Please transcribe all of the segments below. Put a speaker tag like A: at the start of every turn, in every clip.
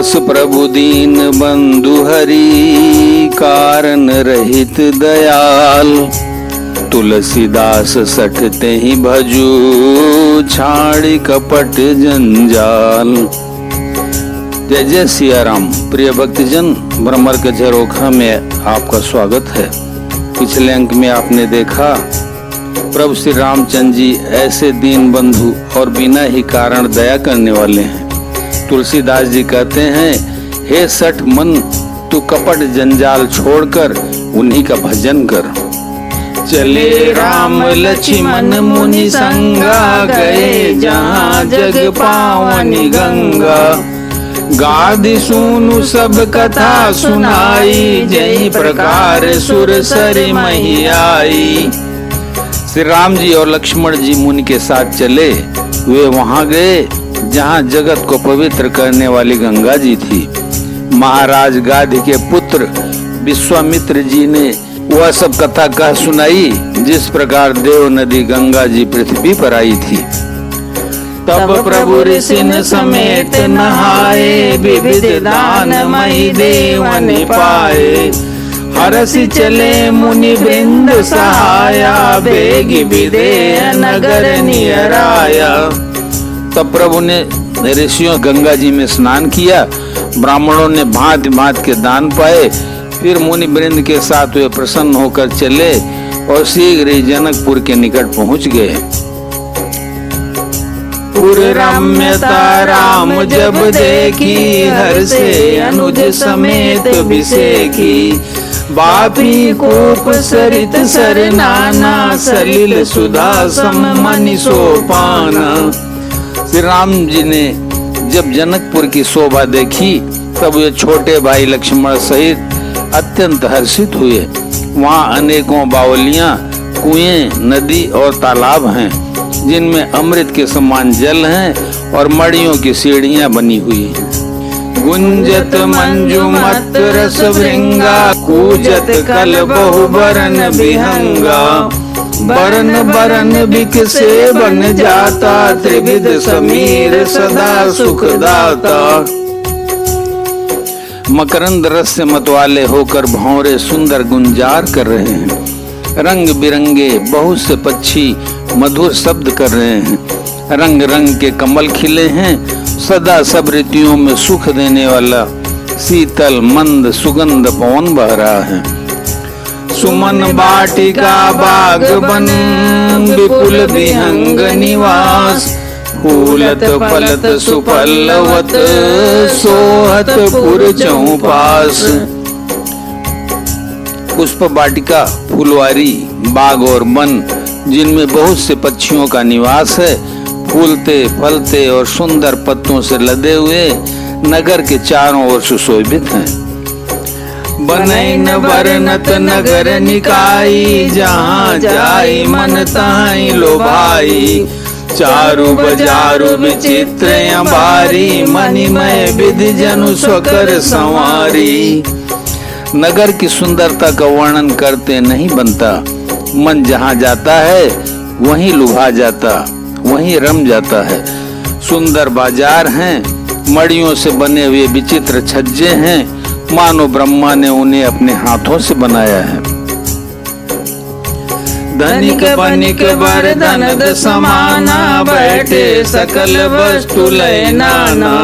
A: दास प्रभु दीन बंधु हरि, कारण रहित दयाल। तुलसीदास सठते ही भजू, छाड़ी कपट जंजाल। जय जय सिया राम। प्रिय भक्तजन, भ्रमर के झरोखा में आपका स्वागत है। पिछले अंक में आपने देखा प्रभु श्री रामचंद्र जी ऐसे दीन बंधु और बिना ही कारण दया करने वाले हैं। तुलसीदास जी कहते हैं, हे सठ मन तू कपट जंजाल छोड़कर उन्हीं का भजन कर। चले राम लक्ष्मण मुनि संगा, गए जहाँ जग पावनी गंगा। गादि सुनु सब कथा सुनाई, जय प्रकार सुर सरी मही आई। श्री राम जी और लक्ष्मण जी मुनि के साथ चले। वे वहां गए जहां जगत को पवित्र करने वाली गंगा जी थी। महाराज गाधि के पुत्र विश्वामित्र जी ने वह सब कथा कह सुनाई, जिस प्रकार देव नदी गंगा जी पृथ्वी पर आई थी। तब प्रभु ऋषि समेत नहाए, विविध दान मई देवन पाए। हरसि चले मुनि वृंद सहाया, बेगी विदेह नगर नियराया। तब प्रभु ने ऋषियों गंगा जी में स्नान किया। ब्राह्मणों ने भांति भांति के दान पाए। फिर मुनि वृंद के साथ वे प्रसन्न होकर चले और शीघ्र ही जनकपुर के निकट पहुंच गए। पुर रम्यता राम जब देखी, हर्षे अनुज समेत विसेखी। बापी कूप सरित सर नाना, सलिल सुधा सम मनि सोपाना। श्री राम जी ने जब जनकपुर की शोभा देखी, तब वे छोटे भाई लक्ष्मण सहित अत्यंत हर्षित हुए। वहाँ अनेकों बावलियां, कुएं, नदी और तालाब हैं, जिनमें अमृत के समान जल हैं और मड़ियों की सीढ़ियां बनी हुई हैं। गुंजत मंजुमत रस भृंगा, कूजत कल बहु बरन विहंगा। बरन बरन बिकसे बन जाता, त्रिविध समीर सदा सुख दाता। मकरंद रस से मतवाले होकर भौरे सुंदर गुंजार कर रहे हैं। रंग बिरंगे बहुत से पक्षी मधुर शब्द कर रहे हैं। रंग रंग के कमल खिले हैं। सदा सब ऋतुओं में सुख देने वाला शीतल मंद सुगंध पवन बह रहा है। सुमन बाटिका बाग बन, विपुल विहंग निवास। फूलत फलत सुपल्लवत, सोहत पुर चौपास। पुष्प वाटिका, फुलवारी, बाग और वन, जिनमें बहुत से पक्षियों का निवास है। फूलते फलते और सुंदर पत्तों से लदे हुए नगर के चारों ओर सुशोभित हैं। बनैन बरनत नगर निकाई, जहाँ जाई मन तहाई लोभाई। चारु बजारु विचित्र अंबारी, मणिमय विधि जनु स्वकर संवारी। नगर की सुंदरता का वर्णन करते नहीं बनता। मन जहाँ जाता है वहीं लुभा जाता, वहीं रम जाता है। सुंदर बाजार हैं, मड़ियों से बने हुए विचित्र छज्जे हैं, मानो ब्रह्मा ने उन्हें अपने हाथों से बनाया है। धनिक बनिक बर धन समाना, बैठे सकल वस्तु लय नाना।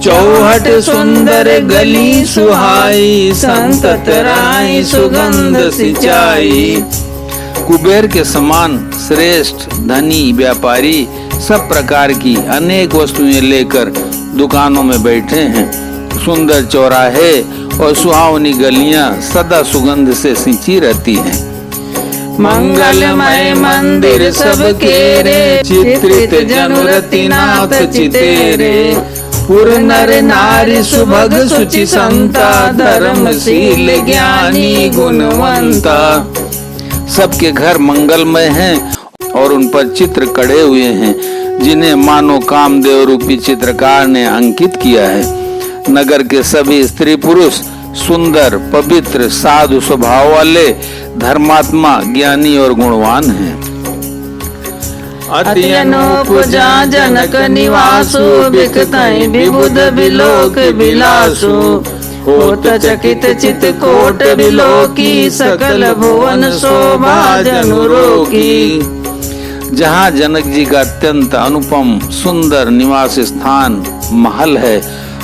A: चौहट सुंदर गली सुहाई, संतत राई सुगंध सिंचाई। कुबेर के समान श्रेष्ठ धनी व्यापारी सब प्रकार की अनेक वस्तुएं लेकर दुकानों में बैठे हैं। सुंदर चौराहे और सुहावनी गलियां सदा सुगंध से सिंची रहती हैं। मंगलमय मंदिर सबके रे, चित्रित जनुरति नाथ चितेरे। पुर नर नारी सुभग सुचि संता, धर्मशील ज्ञानी गुणवंता। सबके घर मंगलमय हैं और उन पर चित्र कड़े हुए हैं, जिन्हें मानो कामदेव रूपी चित्रकार ने अंकित किया है। नगर के सभी स्त्री पुरुष सुंदर, पवित्र, साधु स्वभाव वाले, धर्मात्मा, ज्ञानी और गुणवान हैं।
B: अति अनूप जा जनक निवासु बिकतई विबुध बिलोक बिलासु होत चकित चित कोट बिलोकी सकल भुवन शोभा जनु रोकी।
A: जहाँ जनक जी का अत्यंत अनुपम सुंदर निवास स्थान महल है,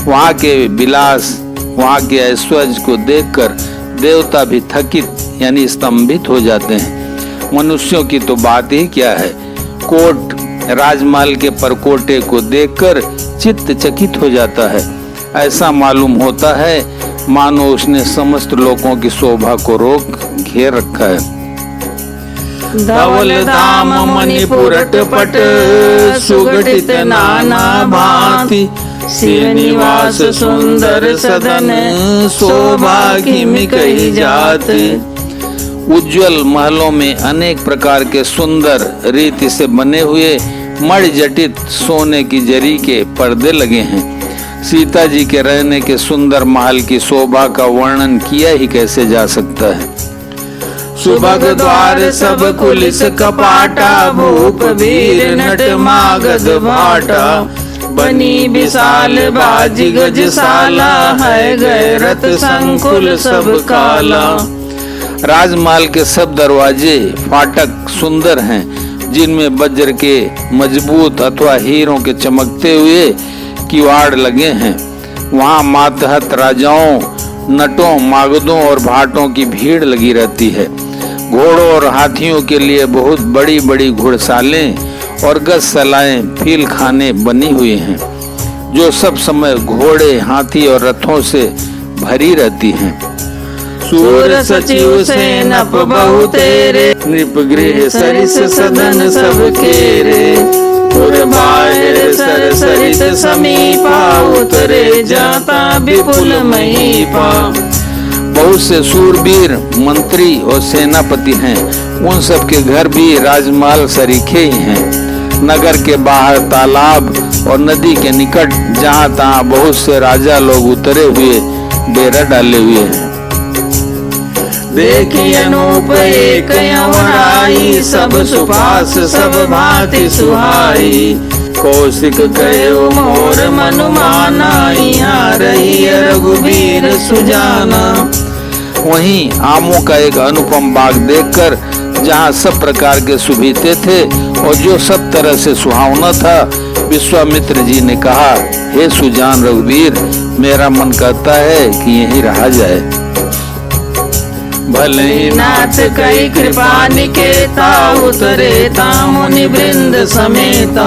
A: वहाँ के विलास, वहाँ के ऐश्वर्य को देखकर देवता भी थकित यानी स्तंभित हो जाते हैं। मनुष्यों की तो बात ही क्या है, कोट राजमहल के परकोटे को देखकर चित्त चकित हो जाता है। ऐसा मालूम होता है मानो उसने समस्त लोगों की शोभा को रोक घेर रखा है।
B: धवल धाम मणिपुरट पट सुगठित नाना भांति श्रीनिवास सुंदर सदन शोभा किमि कही जात।
A: उज्जवल महलों में अनेक प्रकार के सुंदर रीति से बने हुए मणि जटित सोने की जरी के पर्दे लगे हैं। सीता जी के रहने के सुंदर महल की शोभा का वर्णन किया ही कैसे जा सकता है।
B: सुभग द्वार सब कुलिस कपाटा भूप वीर नट मागध भाटा बनी विशाल बाजी गजशाला है गए रथ संकुल सब काला।
A: राजमहल के सब दरवाजे फाटक सुंदर हैं, जिनमें वज्र के मजबूत अथवा हीरों के चमकते हुए किवाड़ लगे हैं। वहाँ मातहत राजाओं, नटों, मागधों और भाटों की भीड़ लगी रहती है। घोड़ों और हाथियों के लिए बहुत बड़ी बड़ी घुड़सालें और गजशालाएं, फील खाने बनी हुई हैं, जो सब समय घोड़े, हाथी और रथों से भरी रहती हैं।
B: सूर सचिव से नप बहु तेरे
A: नृप गृह
B: सरिस सदन सब केरे पुर बाहिर सर सरित समीपा उतरे जाता विपुल महीपा।
A: बहुत से सूरवीर मंत्री और सेनापति हैं, उन सब के घर भी राजमहल सरीखे ही हैं। नगर के बाहर तालाब और नदी के निकट जहाँ तहाँ बहुत से राजा लोग उतरे हुए डेरा डाले हुए हैं।
B: देखी अनूप एक यवनाई सब सुपास सब भांति सुहाई कौशिक कयो मोर मनुमाना यहाँ रही रघुबीर सुजाना।
A: वहीं आमों का एक अनुपम बाग देखकर जहाँ सब प्रकार के सुभीते थे और जो सब तरह से सुहावना था, विश्वामित्र जी ने कहा, हे सुजान रघुबीर, मेरा मन करता है कि यहीं रहा जाए।
B: भले ही नाथ कई कृपा निकेता उतरे मुनि वृंद समेता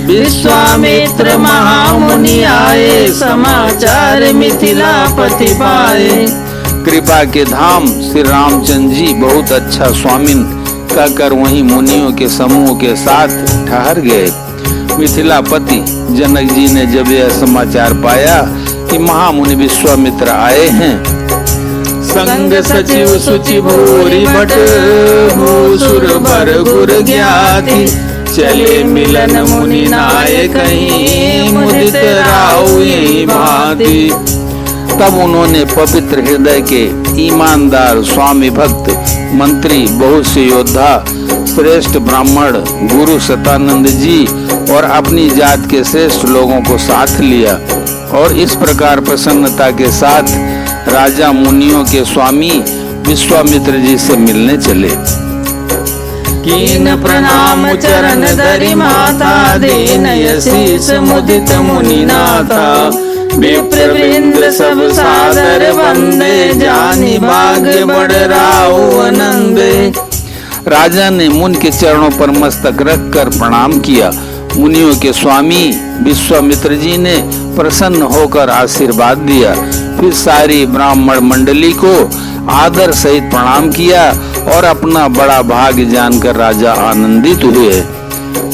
B: विश्वामित्र महामुनि आए समाचार मिथिला पति पाए।
A: कृपा के धाम श्री रामचंद्र जी बहुत अच्छा स्वामिन कहकर वहीं मुनियों के समूह के साथ ठहर गए। मिथिलापति जनक जी ने जब यह समाचार पाया कि महामुनि विश्वामित्र आए हैं,
B: संग सचिव सुचि भूरि भट भूसुर भर गुर ज्ञाति चले मिलन मुनि नाय कहीं मुदित राउ यही भांति।
A: तब उन्होंने पवित्र हृदय के ईमानदार स्वामी भक्त मंत्री, बहुत से योद्धा, श्रेष्ठ ब्राह्मण, गुरु सतानंद जी और अपनी जात के श्रेष्ठ लोगों को साथ लिया और इस प्रकार प्रसन्नता के साथ राजा मुनियों के स्वामी विश्वामित्र जी से मिलने चले।
B: कीन प्रणाम चरण धरि माता दीन शीस मुदित मुनि नाथा विप्र वृंद सब सादर वंदे जानि भाग्य बढ़ राउ आनंदे।
A: राजा ने मुनि के चरणों पर मस्तक रख कर प्रणाम किया। मुनियों के स्वामी विश्वामित्र जी ने प्रसन्न होकर आशीर्वाद दिया। फिर सारी ब्राह्मण मंडली को आदर सहित प्रणाम किया और अपना बड़ा भाग्य जानकर राजा आनंदित हुए।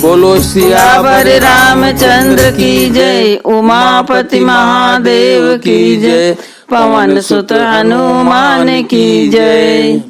B: बोलो सियावर रामचंद्र की जय, उमापति महादेव की जय, पवन सुत हनुमान की जय।